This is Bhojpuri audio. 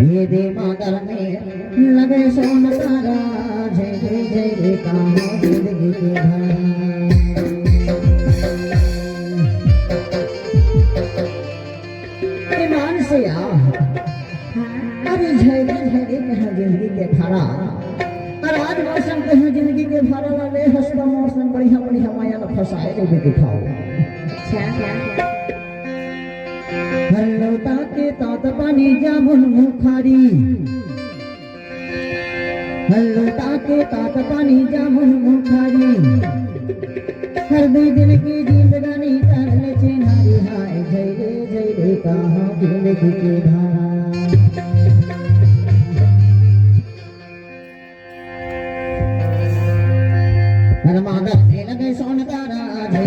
ये दे मातर में लगे सोन तारा जय जय जय रे कहाँ जिंदगी के धारा ईमान से आ अरे जय रे कहाँ जिंदगी के धारा और आज मौसम कहाँ जिंदगी के धारा वाले हंसता मौसम बढ़िया बढ़िया माया न फंसाए रे दिखाओ हल्लो ताके तात पानी जामुन मुखारी हल्लो ताके तात पानी जामुन मुखारी हर दिन की जिंदगानी तरल चिन्हारी हाय जय रे कहाँ जिंदगी के धारा हर मादर लगे सोन तारा जय